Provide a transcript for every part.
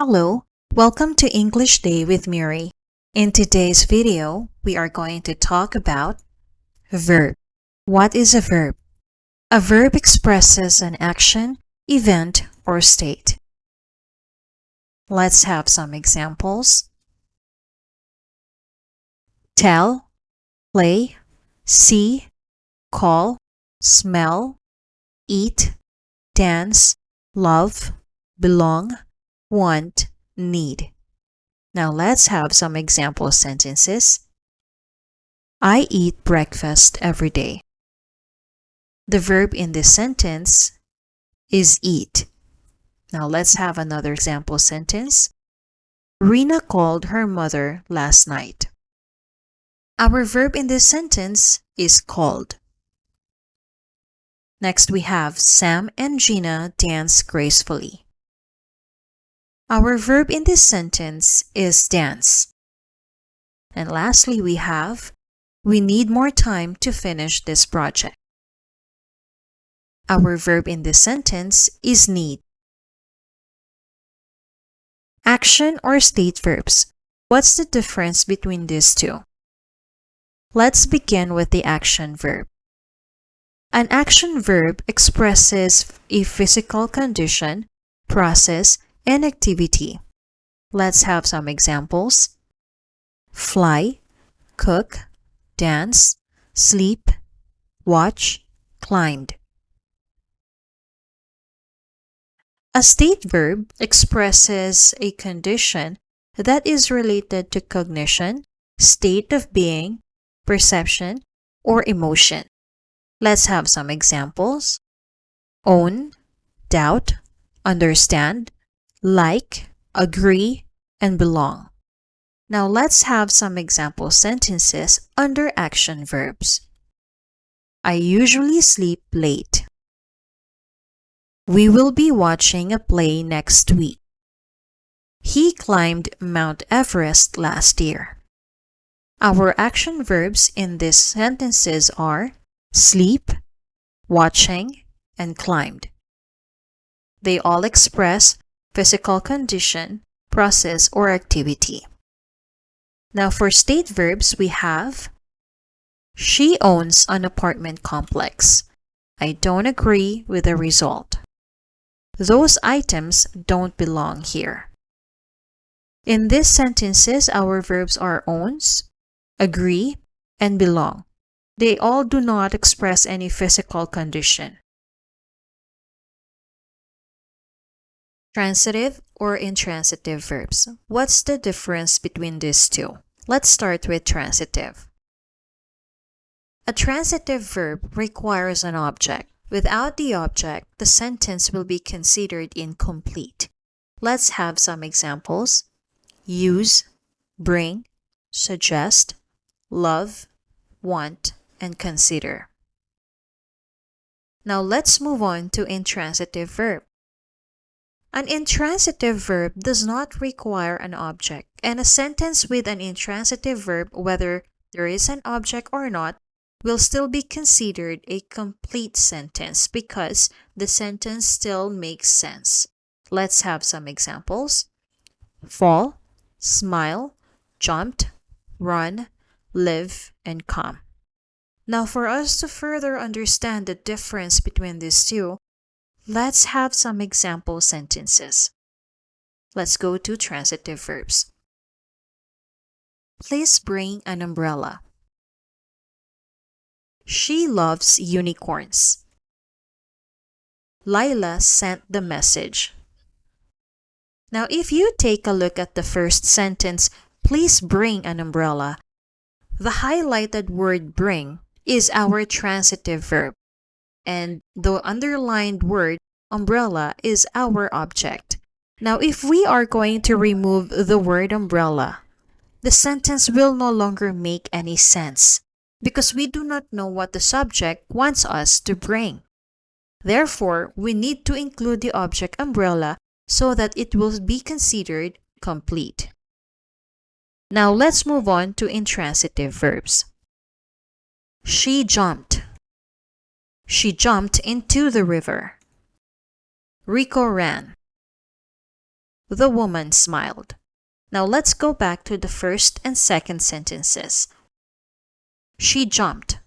Hello, welcome to English Day with Miri. In today's video, we are going to talk about verb. What is a verb? A verb expresses an action, event, or state. Let's have some examples. Tell, play, see, call, smell, eat, dance, love, belong, want, need. Now let's have some example sentences. I eat breakfast every day. The verb in this sentence is eat. Now let's have another example sentence. Rina called her mother last night. Our verb in this sentence is called. Next we have Sam and Gina dance gracefully. Our verb in this sentence is dance. And lastly we have we need more time to finish this project. Our verb in this sentence is need. Action or state verbs. What's the difference between these two? Let's begin with the action verb. An action verb expresses a physical condition, process, and activity. Let's have some examples. Fly, cook, dance, sleep, watch, climbed. A state verb expresses a condition that is related to cognition, state of being, perception, or emotion. Let's have some examples. Own, doubt, understand, like, agree, and belong. Now let's have some example sentences under action verbs. I usually sleep late. We will be watching a play next week. He climbed Mount Everest last year. Our action verbs in these sentences are sleep, watching, and climbed. They all express physical condition, process, or activity. Now for state verbs, we have she owns an apartment complex. I don't agree with the result. Those items don't belong here. In these sentences, our verbs are owns, agree, and belong. They all do not express any physical condition. Transitive or intransitive verbs. What's the difference between these two? Let's start with transitive. A transitive verb requires an object. Without the object, the sentence will be considered incomplete. Let's have some examples. Use, bring, suggest, love, want, and consider. Now let's move on to intransitive verb. An intransitive verb does not require an object, and a sentence with an intransitive verb, whether there is an object or not, will still be considered a complete sentence because the sentence still makes sense. Let's have some examples. Fall, smile, jumped, run, live, and come. Now for us to further understand the difference between these two, let's have some example sentences. Let's go to transitive verbs. Please bring an umbrella. She loves unicorns. Lila sent the message. Now, if you take a look at the first sentence, please bring an umbrella. The highlighted word bring is our transitive verb, and the underlined word umbrella is our object. Now, if we are going to remove the word umbrella, the sentence will no longer make any sense because we do not know what the subject wants us to bring. Therefore, we need to include the object umbrella so that it will be considered complete. Now let's move on to intransitive verbs. She jumped. She jumped into the river. Rico ran. The woman smiled. Now let's go back to the first and second sentences. She jumped.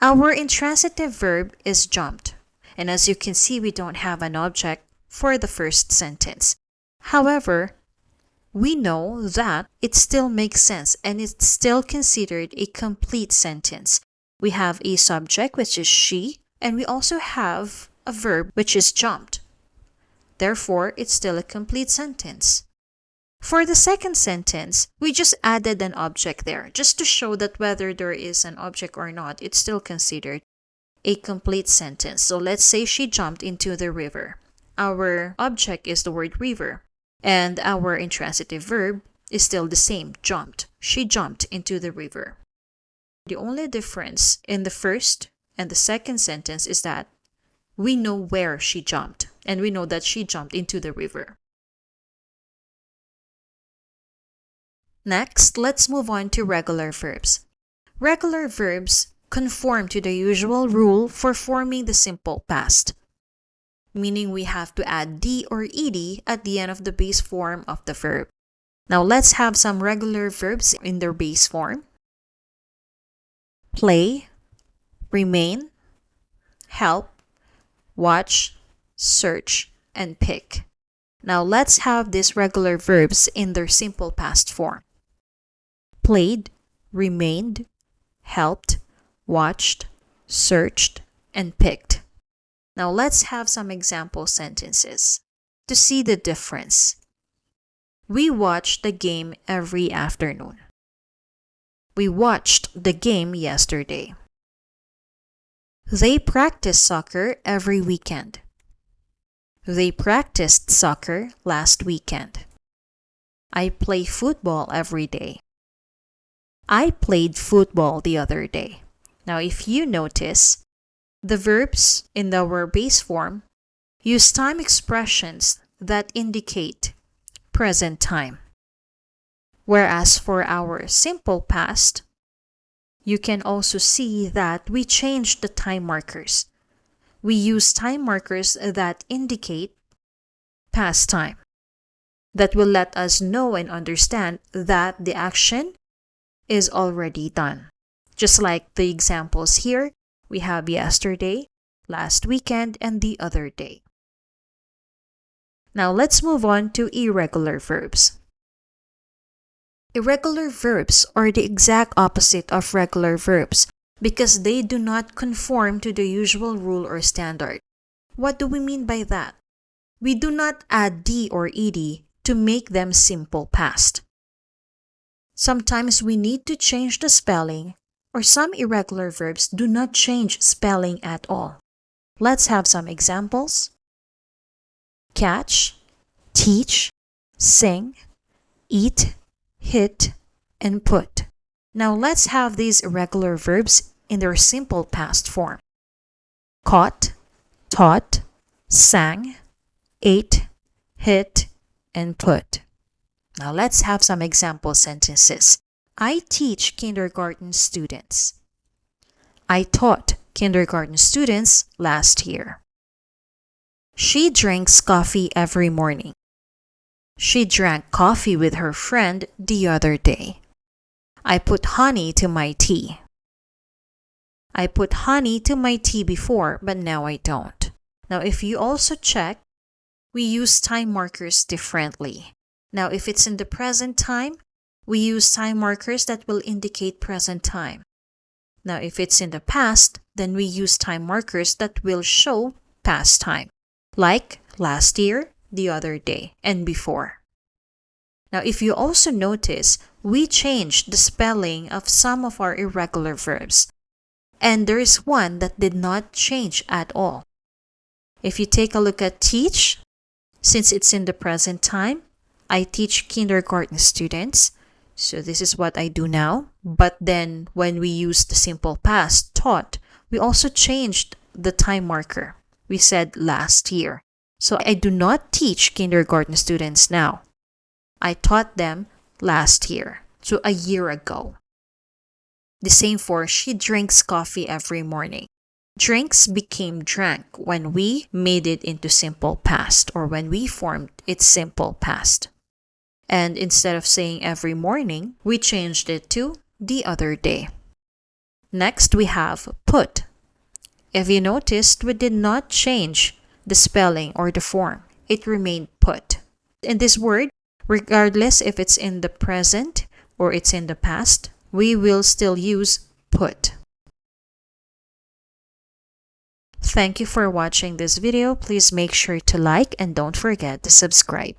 Our intransitive verb is jumped. And as you can see, we don't have an object for the first sentence. However, we know that it still makes sense and it's still considered a complete sentence. We have a subject, which is she, and we also have a verb, which is jumped. Therefore, it's still a complete sentence. For the second sentence, we just added an object there, just to show that whether there is an object or not, it's still considered a complete sentence. So let's say she jumped into the river. Our object is the word river, and our intransitive verb is still the same, jumped. She jumped into the river. The only difference in the first and the second sentence is that we know where she jumped, and we know that she jumped into the river. Next, let's move on to regular verbs. Regular verbs conform to the usual rule for forming the simple past, meaning we have to add d or ed at the end of the base form of the verb. Now let's have some regular verbs in their base form. Play, remain, help, watch, search, and pick. Now let's have these regular verbs in their simple past form. Played, remained, helped, watched, searched, and picked. Now let's have some example sentences to see the difference. We watch the game every afternoon. We watched the game yesterday. They practice soccer every weekend. They practiced soccer last weekend. I play football every day. I played football the other day. Now, if you notice, the verbs in our base form use time expressions that indicate present time. Whereas for our simple past, you can also see that we changed the time markers. We use time markers that indicate past time, that will let us know and understand that the action is already done. Just like the examples here, we have yesterday, last weekend, and the other day. Now let's move on to irregular verbs. Irregular verbs are the exact opposite of regular verbs because they do not conform to the usual rule or standard. What do we mean by that? We do not add d or ed to make them simple past. Sometimes we need to change the spelling, or some irregular verbs do not change spelling at all. Let's have some examples. Catch, teach, sing, eat, hit, and put. Now let's have these irregular verbs in their simple past form. Caught, taught, sang, ate, hit, and put. Now let's have some example sentences. I teach kindergarten students. I taught kindergarten students last year. She drinks coffee every morning. She drank coffee with her friend the other day. I put honey to my tea. I put honey to my tea before, but now I don't. Now, if you also check, we use time markers differently. Now, if it's in the present time, we use time markers that will indicate present time. Now, if it's in the past, then we use time markers that will show past time, like last year, the other day, and before. Now, if you also notice, we changed the spelling of some of our irregular verbs, and there is one that did not change at all. If you take a look at teach, since it's in the present time, I teach kindergarten students, so this is what I do now. But then when we use the simple past, taught, we also changed the time marker. We said last year. So I do not teach kindergarten students now. I taught them last year, so a year ago. The same for she drinks coffee every morning. Drinks became drank when we made it into simple past or when we formed its simple past. And instead of saying every morning, we changed it to the other day. Next, we have put. If you noticed, we did not change the spelling or the form. It remained put. In this word, regardless if it's in the present or it's in the past, we will still use put. Thank you for watching this video. Please make sure to like and don't forget to subscribe.